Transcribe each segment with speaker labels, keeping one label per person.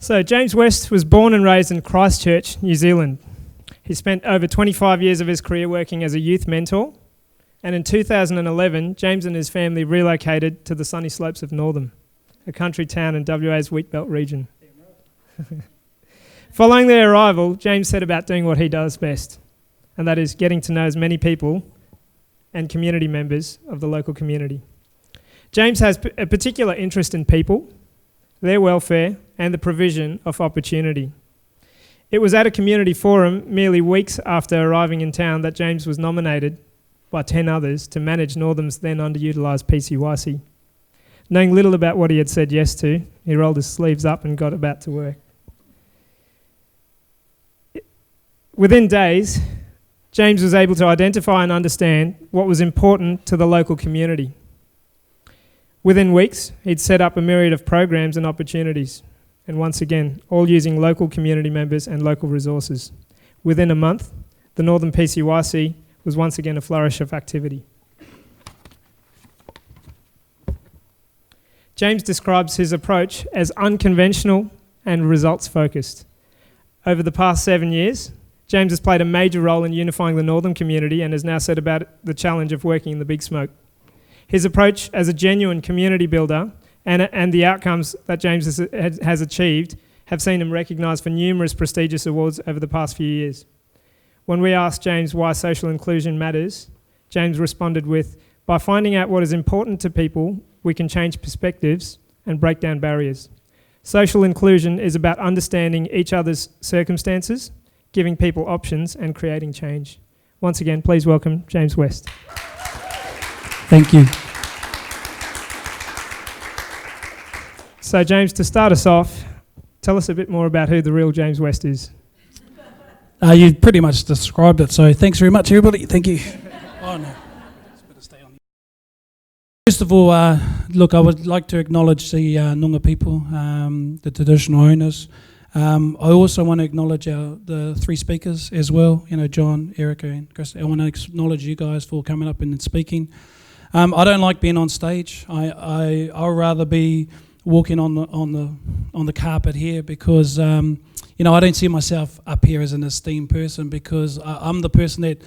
Speaker 1: So James West was born and raised in Christchurch, New Zealand. He spent over 25 years of his career working as a youth mentor, and in 2011, James and his family relocated to the sunny slopes of Northam, a country town in WA's Wheatbelt region. Following their arrival, James set about doing what he does best, and that is getting to know as many people and community members of the local community. James has a particular interest in people, their welfare, and the provision of opportunity. It was at a community forum merely weeks after arriving in town that James was nominated by 10 others to manage Northam's then underutilised PCYC. Knowing little about what he had said yes to, he rolled his sleeves up and got about to work. Within days, James was able to identify and understand what was important to the local community. Within weeks, he'd set up a myriad of programs and opportunities, and once again, all using local community members and local resources. Within a month, the Northern PCYC was once again a flourish of activity. James describes his approach as unconventional and results-focused. Over the past 7 years, James has played a major role in unifying the Northern community and has now set about the challenge of working in the big smoke. His approach as a genuine community builder and the outcomes that James has achieved have seen him recognised for numerous prestigious awards over the past few years. When we asked James why social inclusion matters, James responded with, "By finding out what is important to people, we can change perspectives and break down barriers. Social inclusion is about understanding each other's circumstances, giving people options and creating change." Once again, please welcome James West.
Speaker 2: Thank you.
Speaker 1: So James, to start us off, tell us a bit more about who the real James West is.
Speaker 2: You pretty much described it, so thanks very much, everybody. Thank you. Oh, no. First of all, look, I would like to acknowledge the Noongar people, the traditional owners. I also want to acknowledge the three speakers as well, John, Erica and Chris. I want to acknowledge you guys for coming up and speaking. I don't like being on stage. I'd rather be walking on the carpet here because, I don't see myself up here as an esteemed person because I'm the person that,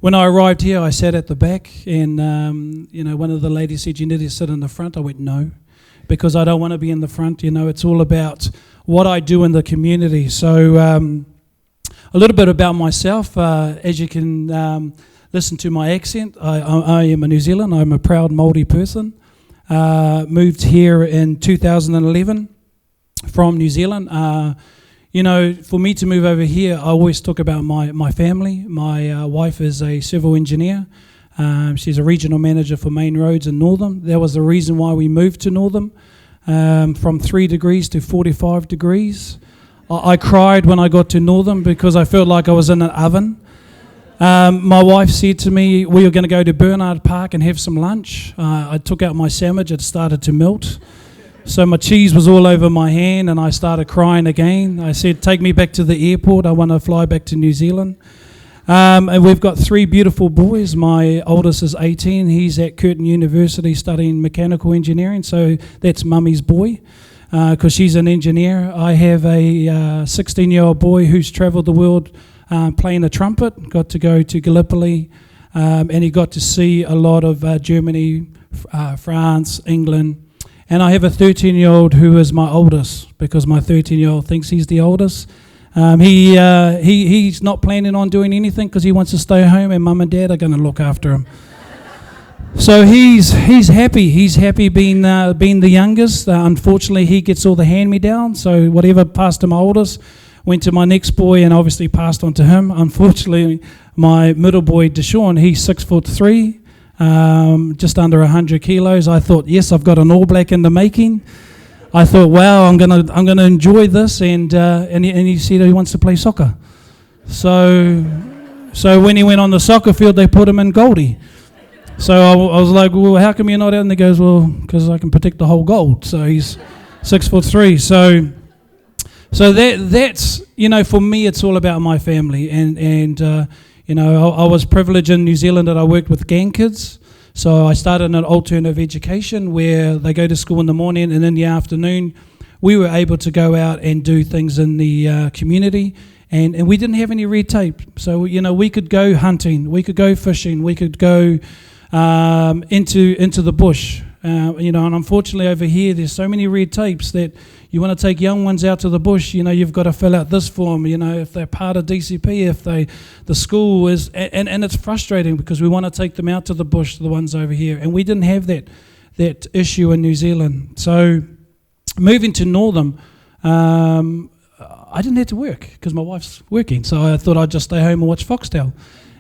Speaker 2: when I arrived here, I sat at the back and, one of the ladies said, "You need to sit in the front." I went, "No," because I don't want to be in the front. It's all about what I do in the community. So a little bit about myself. As you can listen to my accent, I am a New Zealand. I'm a proud Māori person. Moved here in 2011 from New Zealand. For me to move over here, I always talk about my family. My wife is a civil engineer. She's a regional manager for main roads in Northam. That was the reason why we moved to Northam, from 3 degrees to 45 degrees. I cried when I got to Northam because I felt like I was in an oven. My wife said to me, we were going to go to Bernard Park and have some lunch. I took out my sandwich, it started to melt. So my cheese was all over my hand and I started crying again. I said, "Take me back to the airport, I want to fly back to New Zealand." And we've got 3 beautiful boys. My oldest is 18, he's at Curtin University studying mechanical engineering, so that's mummy's boy, because she's an engineer. I have a 16-year-old boy who's travelled the world playing the trumpet, got to go to Gallipoli, and he got to see a lot of Germany, France, England. And I have a 13-year-old who is my oldest, because my 13-year-old thinks he's the oldest. He's not planning on doing anything because he wants to stay home and mum and dad are going to look after him. So he's happy. He's happy being the youngest. Unfortunately, he gets all the hand-me-downs. So whatever passed to my oldest went to my next boy and obviously passed on to him. Unfortunately, my middle boy, Deshaun, he's 6'3", just under 100 kilos. I thought, yes, I've got an All Black in the making. I thought, wow, I'm gonna enjoy this, and he said he wants to play soccer. So when he went on the soccer field, they put him in goalie. So I was like, well, how come you're not out? And he goes, well, because I can protect the whole goal. So he's 6'3". So that's for me, it's all about my family, and I was privileged in New Zealand that I worked with gang kids. So I started an alternative education where they go to school in the morning and in the afternoon we were able to go out and do things in the community, and we didn't have any red tape. So, we could go hunting, we could go fishing, we could go into the bush. And unfortunately over here there's so many red tapes that you want to take young ones out to the bush, you've got to fill out this form, if they're part of DCP, if the school is, and it's frustrating because we want to take them out to the bush, the ones over here, and we didn't have that issue in New Zealand. So moving to Northam, I didn't have to work because my wife's working, so I thought I'd just stay home and watch Foxtel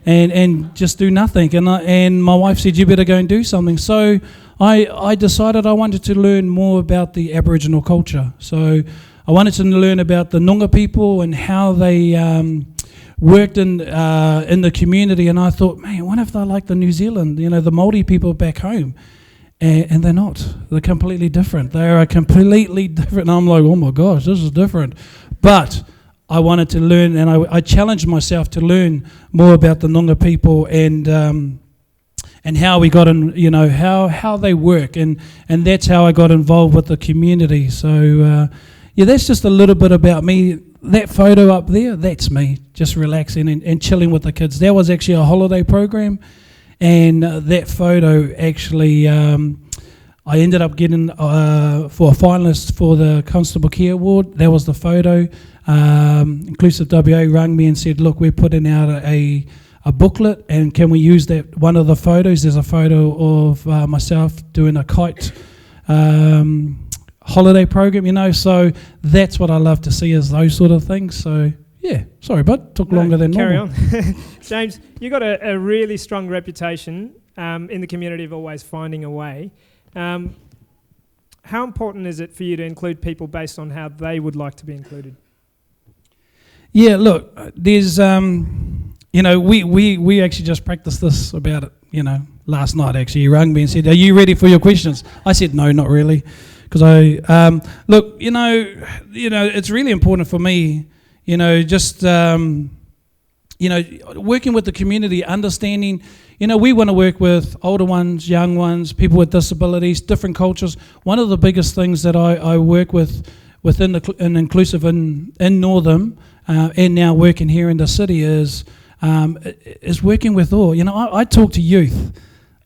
Speaker 2: and just do nothing, and my wife said, you better go and do something. So I decided I wanted to learn more about the Aboriginal culture. So I wanted to learn about the Noongar people and how they worked in the community, and I thought, man, what if they're like the New Zealand, the Māori people back home? And they're not. They're completely different. They are completely different. And I'm like, oh my gosh, this is different. But I wanted to learn, and I challenged myself to learn more about the Noongar people and how we got in, how they work, and that's how I got involved with the community. So that's just a little bit about me. That photo up there, that's me, just relaxing and chilling with the kids. That was actually a holiday program, and that photo actually, I ended up getting for a finalist for the Constable Care Award. That was the photo. Inclusive WA rang me and said, look, we're putting out a booklet, and can we use that? One of the photos, there's a photo of myself doing a kite holiday program, so that's what I love to see, is those sort of things. So yeah, sorry bud, took longer than normal.
Speaker 1: Carry on. James, you got a really strong reputation in the community of always finding a way. How important is it for you to include people based on how they would like to be included?
Speaker 2: Yeah, look, there's we actually just practiced this about it, last night actually. You rang me and said, are you ready for your questions? I said, no, not really. Because look, it's really important for me, just, working with the community, understanding, we want to work with older ones, young ones, people with disabilities, different cultures. One of the biggest things that I work with within an inclusive in Northam, and now working here in the city is working with all. I talk to youth.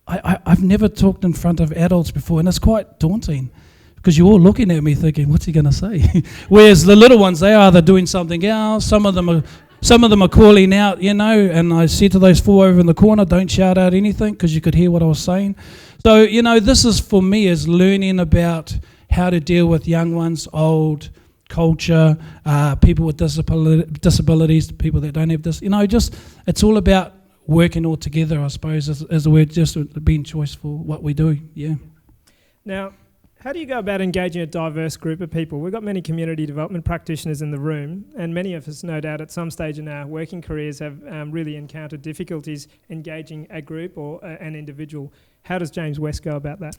Speaker 2: I've never talked in front of adults before, and it's quite daunting because you're all looking at me thinking, what's he going to say? Whereas the little ones, they're doing something else. Some of them are calling out, and I said to those four over in the corner, don't shout out anything because you could hear what I was saying. So, this is for me is learning about how to deal with young ones, old, culture, people with disabilities, people that don't have this. It's all about working all together, I suppose, as a word, just being choice for what we do, yeah.
Speaker 1: Now, how do you go about engaging a diverse group of people? We've got many community development practitioners in the room, and many of us, no doubt, at some stage in our working careers have really encountered difficulties engaging a group or an individual. How does James West go about that?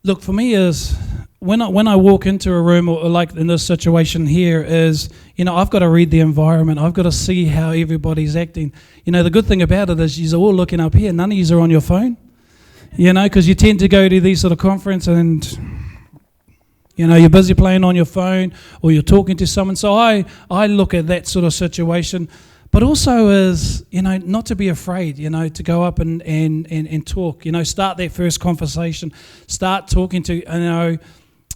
Speaker 2: Look, for me is when I walk into a room or like in this situation here is, I've got to read the environment. I've got to see how everybody's acting. The good thing about it is you're all looking up here. None of you are on your phone, because you tend to go to these sort of conference and, you're busy playing on your phone or you're talking to someone. So I look at that sort of situation. But also is, not to be afraid, to go up and talk, start that first conversation, start talking to,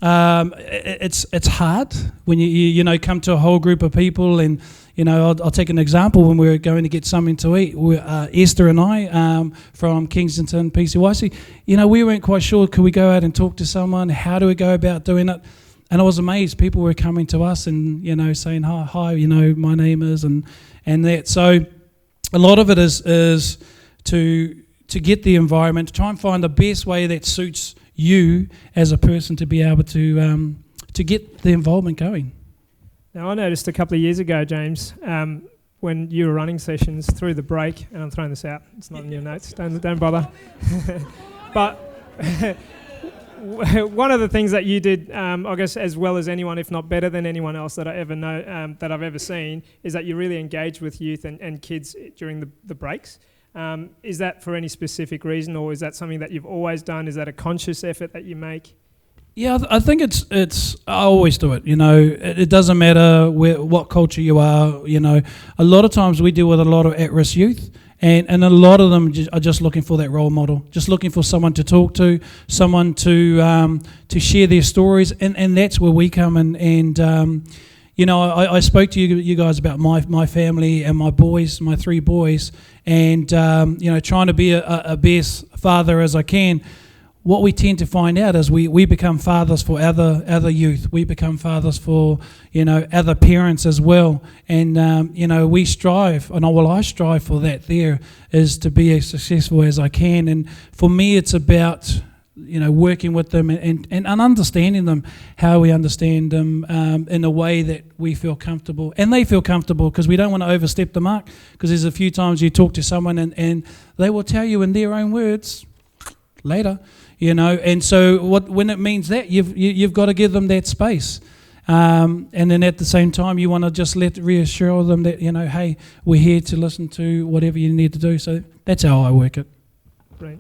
Speaker 2: it's hard when you come to a whole group of people and, I'll take an example when we were going to get something to eat. Esther and I from Kingston PCYC, we weren't quite sure, could we go out and talk to someone? How do we go about doing it? And I was amazed. People were coming to us and, saying, hi, my name is, and that. So a lot of it is to get the environment, to try and find the best way that suits you as a person to be able to get the involvement going.
Speaker 1: Now, I noticed a couple of years ago, James, when you were running sessions through the break, and I'm throwing this out, it's not in your notes, don't bother. But one of the things that you did, I guess, as well as anyone, if not better than anyone else that I ever know, that I've ever seen, is that you really engaged with youth and kids during the breaks. Is that for any specific reason, or is that something that you've always done? Is that a conscious effort that you make?
Speaker 2: Yeah, I think it's. I always do it. It doesn't matter what culture you are. A lot of times we deal with a lot of at-risk youth, and a lot of them are just looking for that role model, just looking for someone to talk to, someone to share their stories, and that's where we come in. And I spoke to you guys about my family and my boys, my 3 boys, and trying to be a best father as I can. What we tend to find out is we become fathers for other youth. We become fathers for other parents as well, and we strive, and I strive for that. There is to be as successful as I can, and for me, it's about working with them and understanding them, how we understand them in a way that we feel comfortable and they feel comfortable, because we don't want to overstep the mark. Because there's a few times you talk to someone and they will tell you in their own words later. And so when it means that, you've got to give them that space, and then at the same time you want to just reassure them that hey, we're here to listen to whatever you need to do. So that's how I work it.
Speaker 1: Right.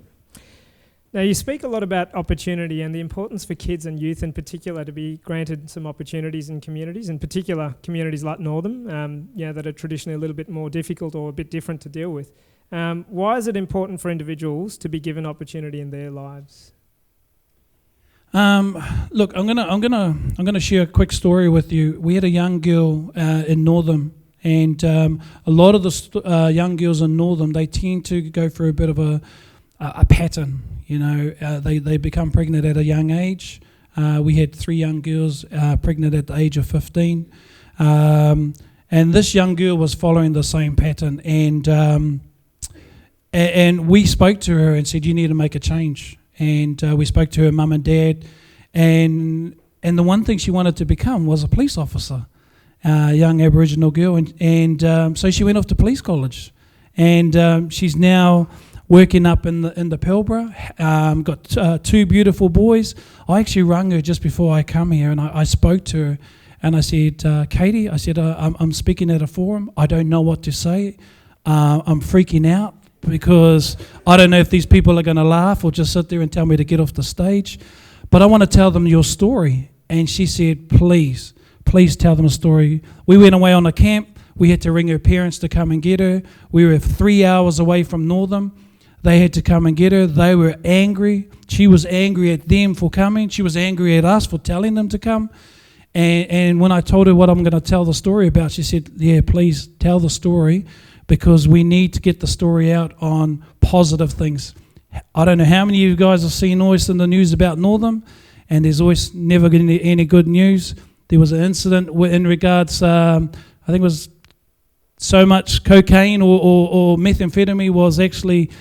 Speaker 1: Now you speak a lot about opportunity and the importance for kids and youth in particular to be granted some opportunities in communities, in particular communities like Northam, that are traditionally a little bit more difficult or a bit different to deal with. Why is it important for individuals to be given opportunity in their lives?
Speaker 2: Look, I'm gonna share a quick story with you. We had a young girl in Northam, and a lot of the young girls in Northam, they tend to go through a bit of a pattern. They become pregnant at a young age. We had 3 young girls pregnant at the age of 15, and this young girl was following the same pattern. And we spoke to her and said, you need to make a change. And we spoke to her mum and dad, and the one thing she wanted to become was a police officer, a young Aboriginal girl, and so she went off to police college, and she's now working up in the Pilbara. Got 2 beautiful boys. I actually rang her just before I come here, and I spoke to her, and I said, Katie, I said, I'm speaking at a forum. I don't know what to say. I'm freaking out, because I don't know if these people are going to laugh or just sit there and tell me to get off the stage. But I want to tell them your story. And she said, please tell them a story. We went away on a camp. We had to ring her parents to come and get her. We were 3 hours away from Northam. They had to come and get her. They were angry. She was angry at them for coming. She was angry at us for telling them to come. And when I told her what I'm going to tell the story about, she said, yeah, please tell the story, because we need to get the story out on positive things. I don't know how many of you guys have seen always in the news about Northam, and there's always never any good news. There was an incident in regards, I think it was so much cocaine or methamphetamine was actually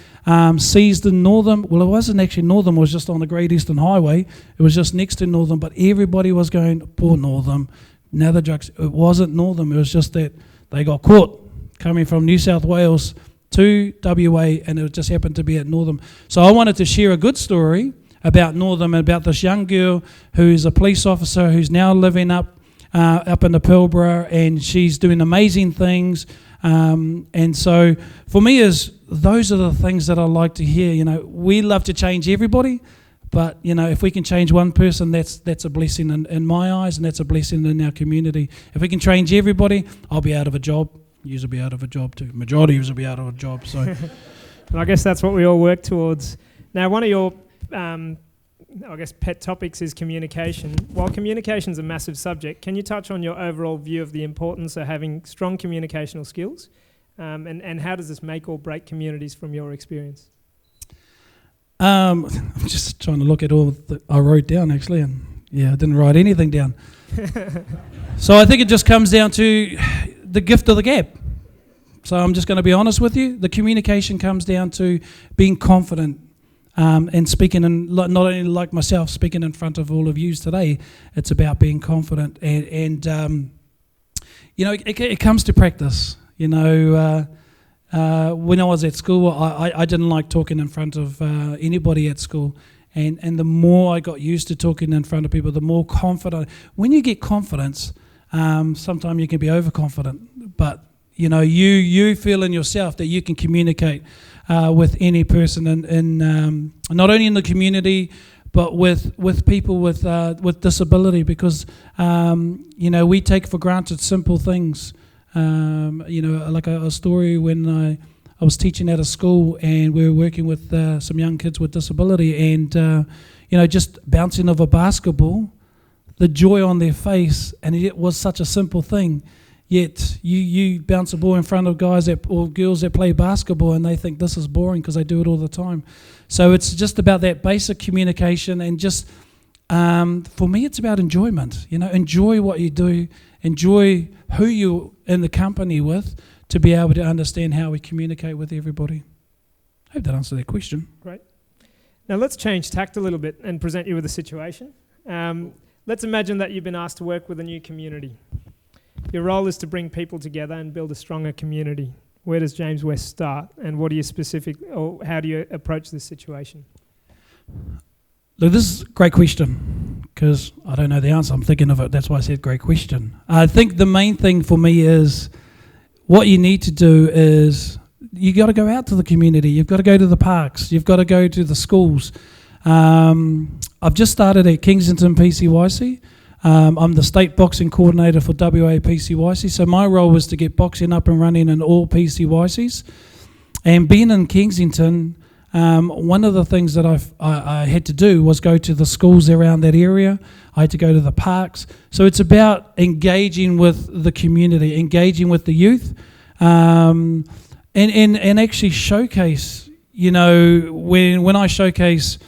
Speaker 2: seized in Northam. Well, it wasn't actually Northam, it was just on the Great Eastern Highway. It was just next to Northam, but everybody was going, poor Northam, now the drugs. It wasn't Northam, it was just that they got caught coming from New South Wales to WA, and it just happened to be at Northam. So I wanted to share a good story about Northam, and about this young girl who's a police officer who's now living up in the Pilbara, and she's doing amazing things. And so for me, those are the things that I like to hear. We love to change everybody, but if we can change one person, that's a blessing in my eyes, and that's a blessing in our community. If we can change everybody, I'll be out of a job. You will be out of a job too. Majority of you will be out of a job. So,
Speaker 1: and I guess that's what we all work towards. Now, one of your, pet topics is communication. While communication is a massive subject, can you touch on your overall view of the importance of having strong communicational skills, and how does this make or break communities from your experience?
Speaker 2: I'm just trying to look at all that I wrote down actually, and I didn't write anything down. So I think it just comes down to the gift of the gab. So I'm just going to be honest with you. The communication comes down to being confident and speaking, and not only like myself, speaking in front of all of you today. It's about being confident, and it comes to practice. When I was at school, I didn't like talking in front of anybody at school. And the more I got used to talking in front of people, the more confident. When you get confidence, sometimes you can be overconfident, but you feel in yourself that you can communicate with any person in not only in the community, but with people with disability, because we take for granted simple things. Like a story when I was teaching at a school and we were working with some young kids with disability, and just bouncing of a basketball, the joy on their face, and it was such a simple thing. Yet you bounce a ball in front of guys or girls that play basketball, and they think this is boring because they do it all the time. So it's just about that basic communication, and just for me, it's about enjoyment. Enjoy what you do, enjoy who you're in the company with, to be able to understand how we communicate with everybody. I hope that answered that question.
Speaker 1: Great. Now let's change tact a little bit and present you with a situation. Let's imagine that you've been asked to work with a new community. Your role is to bring people together and build a stronger community. Where does James West start, and what do you how do you approach this situation?
Speaker 2: Look, this is a great question, because I don't know the answer. I'm thinking of it. That's why I said great question. I think the main thing for me is what you need to do is you got to go out to the community. You've got to go to the parks. You've got to go to the schools. I've just started at Kensington PCYC. I'm the state boxing coordinator for WA PCYC, so my role was to get boxing up and running in all PCYCs. And being in Kensington, one of the things that I had to do was go to the schools around that area. I had to go to the parks. So it's about engaging with the community, engaging with the youth, and actually showcase. When I showcase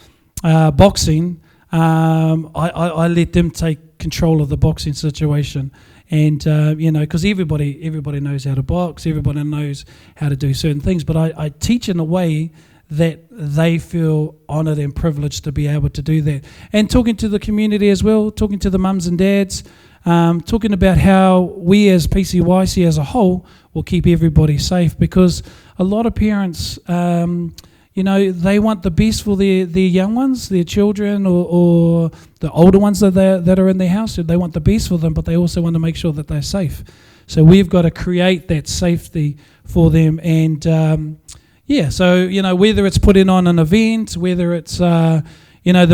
Speaker 2: boxing, I let them take control of the boxing situation, and because everybody knows how to box, everybody knows how to do certain things, but I teach in a way that they feel honoured and privileged to be able to do that. And talking to the community as well, talking to the mums and dads, talking about how we as PCYC as a whole will keep everybody safe, because a lot of parents they want the best for their young ones, their children, or the older ones that are in their house. They want the best for them, but they also want to make sure that they're safe. So we've got to create that safety for them. And so whether it's putting on an event, whether it's the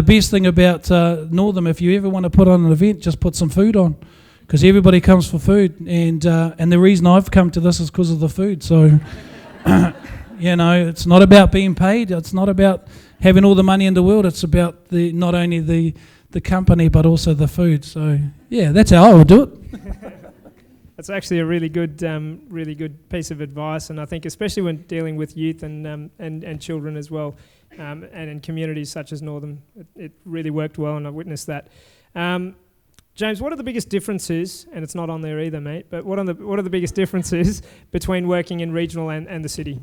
Speaker 2: best thing about Northam, if you ever want to put on an event, just put some food on, because everybody comes for food. And the reason I've come to this is because of the food. So. It's not about being paid. It's not about having all the money in the world. It's about not only the company, but also the food. So, that's how I would do it.
Speaker 1: That's actually a really good piece of advice, and I think especially when dealing with youth and children as well, and in communities such as Northam, it really worked well, and I witnessed that. James, what are the biggest differences, and it's not on there either, mate, but what are the biggest differences between working in regional and the city?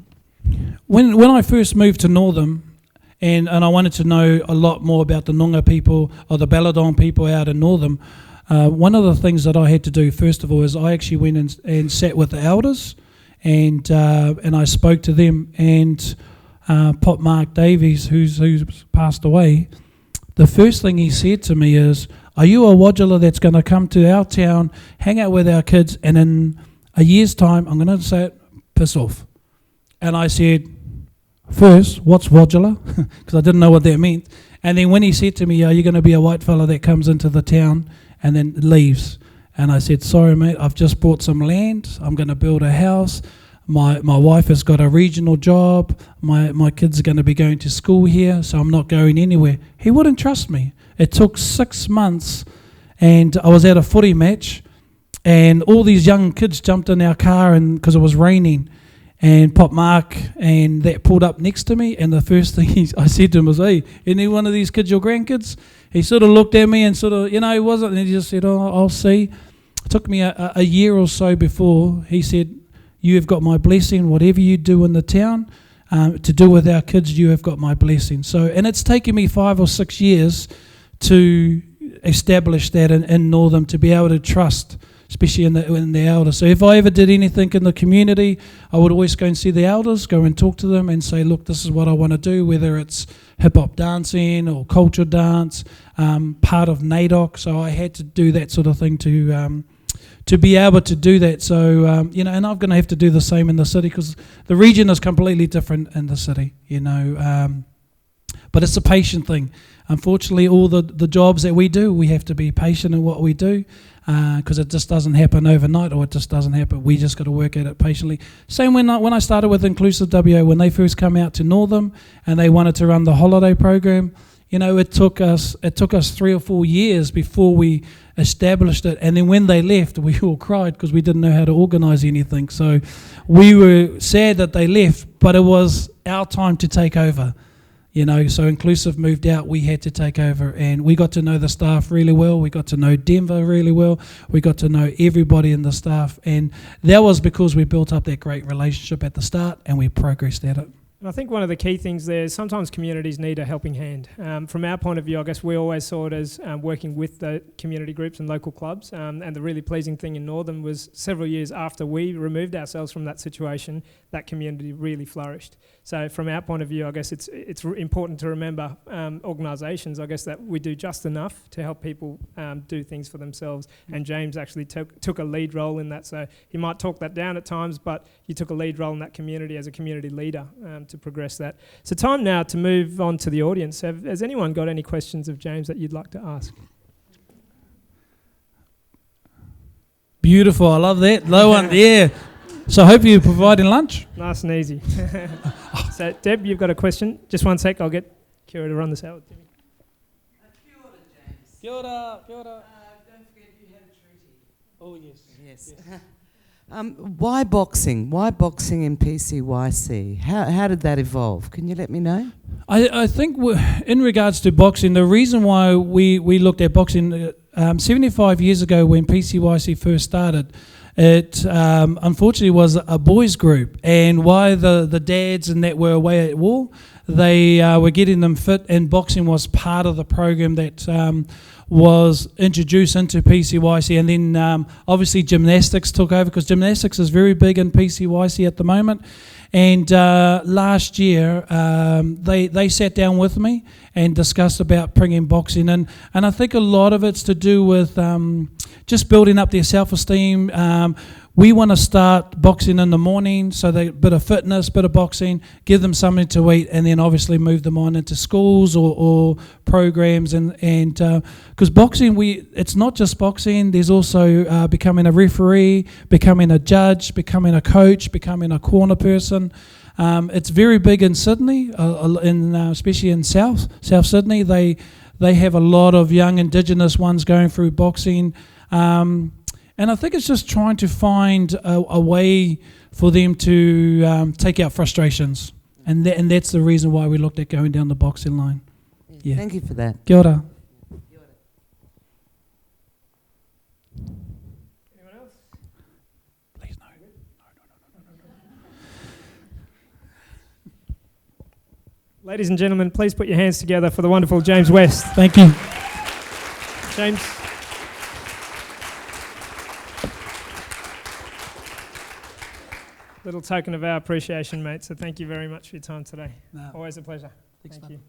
Speaker 2: When I first moved to Northam, and I wanted to know a lot more about the Noongar people or the Balladong people out in Northam, one of the things that I had to do first of all is I actually went and sat with the elders, and I spoke to them. And Pop Mark Davies, who's passed away, the first thing he said to me is, "Are you a Wodgala that's going to come to our town, hang out with our kids, and in a year's time, I'm going to say it, piss off?" And I said, first, what's Wodgala? Because I didn't know what that meant. And then when he said to me, "Are you going to be a white fella that comes into the town and then leaves?" And I said, "Sorry, mate, I've just bought some land. I'm going to build a house. My wife has got a regional job. My kids are going to be going to school here, so I'm not going anywhere." He wouldn't trust me. It took 6 months, and I was at a footy match, and all these young kids jumped in our car because it was raining. And Pop Mark and that pulled up next to me, and the first thing I said to him was, "Hey, any one of these kids your grandkids?" He sort of looked at me and sort of, he wasn't, and he just said, "Oh, I'll see." It took me a year or so before he said, "You have got my blessing, whatever you do in the town, to do with our kids, you have got my blessing." So, and it's taken me 5 or 6 years to establish that in Northam, to be able to trust, especially in the elders. So if I ever did anything in the community, I would always go and see the elders, go and talk to them and say, "Look, this is what I want to do," whether it's hip-hop dancing or culture dance, part of NAIDOC. So I had to do that sort of thing to be able to do that. So, and I'm going to have to do the same in the city, because the region is completely different in the city, But it's a patient thing. Unfortunately, all the jobs that we do, we have to be patient in what we do, because it just doesn't happen overnight, or it just doesn't happen. We just got to work at it patiently. Same when I started with Inclusive WA, when they first come out to Northam and they wanted to run the holiday program. You know, it took us 3 or 4 years before we established it, and then when they left, we all cried because we didn't know how to organise anything. So we were sad that they left, but it was our time to take over. You know, so Inclusive moved out, we had to take over, and we got to know the staff really well. We got to know Denver really well. We got to know everybody in the staff, and that was because we built up that great relationship at the start, and we progressed at it.
Speaker 1: And I think one of the key things there is sometimes communities need a helping hand. From our point of view, I guess we always saw it as working with the community groups and local clubs. And the really pleasing thing in Northern was several years after we removed ourselves from that situation, that community really flourished. So from our point of view, I guess it's important to remember organisations, I guess, that we do just enough to help people do things for themselves. And James actually took a lead role in that. So he might talk that down at times, but he took a lead role in that community as a community leader to progress that. So time now to move on to the audience. Has anyone got any questions of James that you'd like to ask?
Speaker 2: Beautiful, I love that. Low one, yeah. So I hope you're providing lunch.
Speaker 1: Nice and easy. So Deb, you've got a question. Just one sec, I'll get Kira to run this out with Timmy.
Speaker 3: Kia ora, James.
Speaker 2: Kia ora, kia ora.
Speaker 3: Don't forget you had a treaty.
Speaker 2: Oh, yes.
Speaker 3: Yes. Why boxing? Why boxing in PCYC? How did that evolve? Can you let me know?
Speaker 2: I think in regards to boxing, the reason why we looked at boxing 75 years ago when PCYC first started, it unfortunately was a boys group, and why the dads and that were away at war, they were getting them fit, and boxing was part of the program that was introduced into PCYC, and then obviously gymnastics took over, because gymnastics is very big in PCYC at the moment. And last year they sat down with me and discussed about bringing boxing in, and I think a lot of it's to do with just building up their self-esteem. We want to start boxing in the morning, so they bit of fitness, bit of boxing, give them something to eat, and then obviously move them on into schools or programs. And because boxing, it's not just boxing. There's also becoming a referee, becoming a judge, becoming a coach, becoming a corner person. It's very big in Sydney, especially in South Sydney. They have a lot of young Indigenous ones going through boxing. And I think it's just trying to find a way for them to take out frustrations. And that's the reason why we looked at going down the boxing line. Yeah.
Speaker 3: Thank you for that.
Speaker 2: Kia ora.
Speaker 1: Anyone else?
Speaker 2: Please no.
Speaker 1: Ladies and gentlemen, please put your hands together for the wonderful James West.
Speaker 2: Thank you.
Speaker 1: James. Little token of our appreciation, mate. So thank you very much for your time today.
Speaker 2: No.
Speaker 1: Always a pleasure.
Speaker 2: Thanks,
Speaker 1: Thank
Speaker 2: man.
Speaker 1: you.